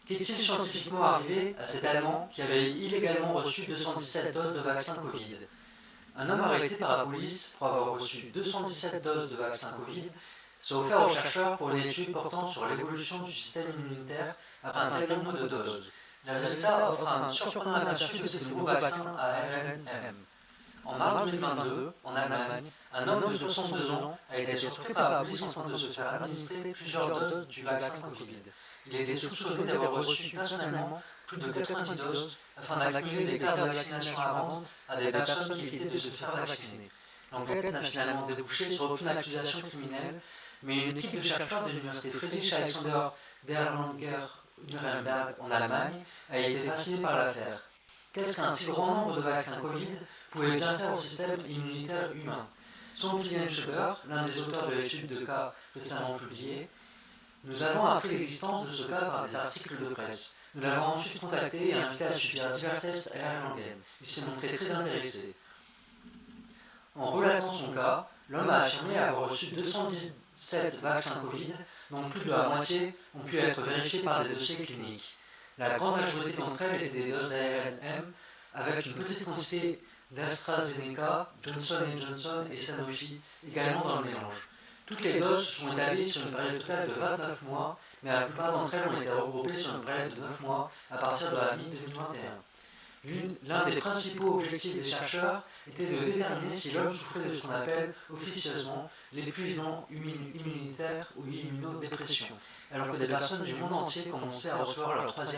Qu'est-il scientifiquement arrivé à cet Allemand qui avait illégalement reçu 217 doses de vaccin Covid? Un homme arrêté par la police pour avoir reçu 217 doses de vaccin Covid s'est offert aux chercheurs pour une étude portant sur l'évolution du système immunitaire après un tel nombre de doses. Les résultats offrent un surprenant aperçu de ces nouveaux vaccins à ARNM. En mars 2022, en Allemagne, un homme de 62 ans a été surpris par la police en train de se faire administrer plusieurs doses du vaccin Covid. Il était soupçonné d'avoir reçu personnellement plus de 90 doses afin d'accumuler des cartes de vaccination à vendre à des personnes qui évitaient de se faire vacciner. L'enquête n'a finalement débouché sur aucune accusation criminelle, mais une équipe de chercheurs de l'université Friedrich Alexander Berlanger Nuremberg en Allemagne a été fascinée par l'affaire. Qu'est-ce qu'un si grand nombre de vaccins Covid pouvait bien faire au système immunitaire humain? Selon Kilian Schreiber, l'un des auteurs de l'étude de cas récemment publiée, nous avons appris l'existence de ce cas par des articles de presse. Nous l'avons ensuite contacté et invité à subir divers tests à Erlangen. Il s'est montré très intéressé. En relatant son cas, l'homme a affirmé avoir reçu 217 vaccins Covid, dont plus de la moitié ont pu être vérifiés par des dossiers cliniques. La grande majorité d'entre elles étaient des doses d'ARNM, avec une petite quantité d'AstraZeneca, Johnson Johnson et Sanofi également dans le mélange. Toutes les doses sont étalées sur une période totale de 29 mois, mais la plupart d'entre elles ont été regroupées sur une période de 9 mois à partir de la mi-2021. L'un des principaux objectifs des chercheurs était de déterminer si l'homme souffrait de ce qu'on appelle officieusement l'épuisement immunitaire ou immunodépression, alors que des personnes du monde entier commençaient à recevoir leur 3e,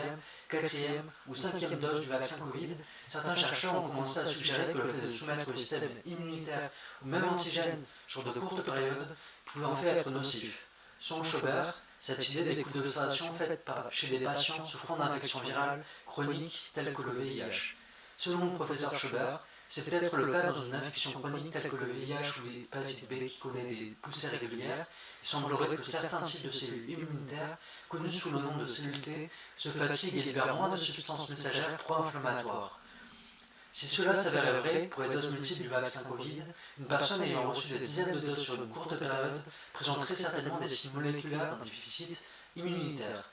4e ou 5e dose du vaccin Covid. Certains chercheurs ont commencé à suggérer que le fait de soumettre le système immunitaire au même antigène sur de courtes périodes pouvait en fait être nocif. Selon Schreiber, cette idée découle d'observations faites chez des patients souffrant d'infections virales chroniques telles que le VIH. Selon le professeur Schreiber, c'est peut-être le cas dans une infection chronique telle que le VIH ou l'hépatite B qui connaît des poussées régulières. Il semblerait que certains types de cellules immunitaires, connus sous le nom de cellules T, se fatiguent et libèrent moins de substances messagères pro-inflammatoires. Si cela s'avérait vrai pour les doses multiples du vaccin Covid, une personne ayant reçu des dizaines de doses sur une courte période présenterait certainement des signes moléculaires d'un déficit immunitaire.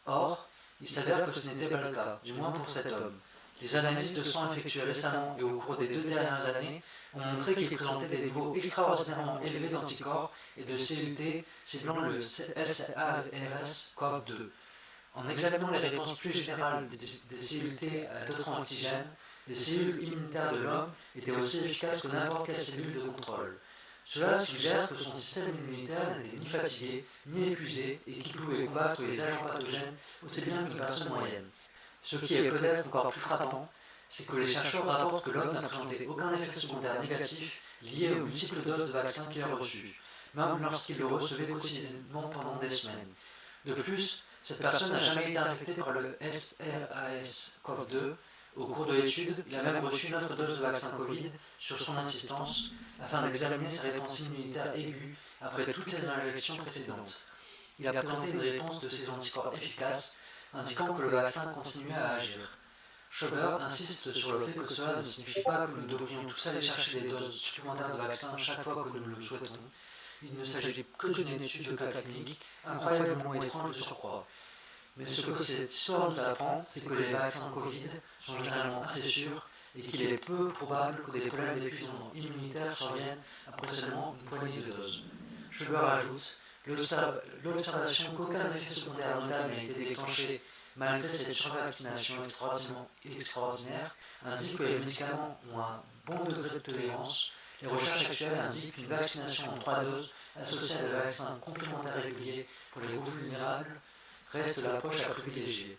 Or, il s'avère que ce n'était pas le cas, du moins pour cet homme. Les analyses de sang effectuées récemment et au cours des 2 dernières années ont montré qu'il présentait des niveaux extraordinairement élevés d'anticorps et de cellules T ciblant le SARS-CoV-2. En examinant les réponses plus générales des cellules T à d'autres antigènes, les cellules immunitaires de l'homme étaient aussi efficaces que n'importe quelle cellule de contrôle. Cela suggère que son système immunitaire n'était ni fatigué, ni épuisé, et qu'il pouvait combattre les agents pathogènes aussi bien qu'une personne moyenne. Ce qui est peut-être encore plus frappant, c'est que les chercheurs rapportent que l'homme n'a présenté aucun effet secondaire négatif lié aux multiples doses de vaccins qu'il a reçues, même lorsqu'il le recevait quotidiennement pendant des semaines. De plus, cette personne n'a jamais été infectée par le SARS-CoV-2. Au cours de l'étude, il a même reçu une autre dose de vaccin Covid sur son insistance afin d'examiner sa réponse immunitaire aiguë après toutes les injections précédentes. Il a présenté une réponse de ses anticorps efficaces, indiquant que le vaccin continuait à agir. Schreiber insiste sur le fait que cela ne signifie pas que nous devrions tous aller chercher des doses supplémentaires de vaccin chaque fois que nous le souhaitons. Il ne s'agit que d'une étude de cas clinique, incroyablement étrange de surcroît. Mais ce que cette histoire nous apprend, c'est que les vaccins Covid sont généralement assez sûrs et qu'il est peu probable que des problèmes d'épuisement immunitaire surviennent après seulement une poignée de doses. Schreiber ajoute, l'observation qu'aucun effet secondaire notable n'a été déclenché malgré cette survaccination extraordinaire indique que les médicaments ont un bon degré de tolérance. Les recherches actuelles indiquent qu'une vaccination en 3 doses associée à des vaccins complémentaires réguliers pour les groupes vulnérables reste l'approche à privilégier.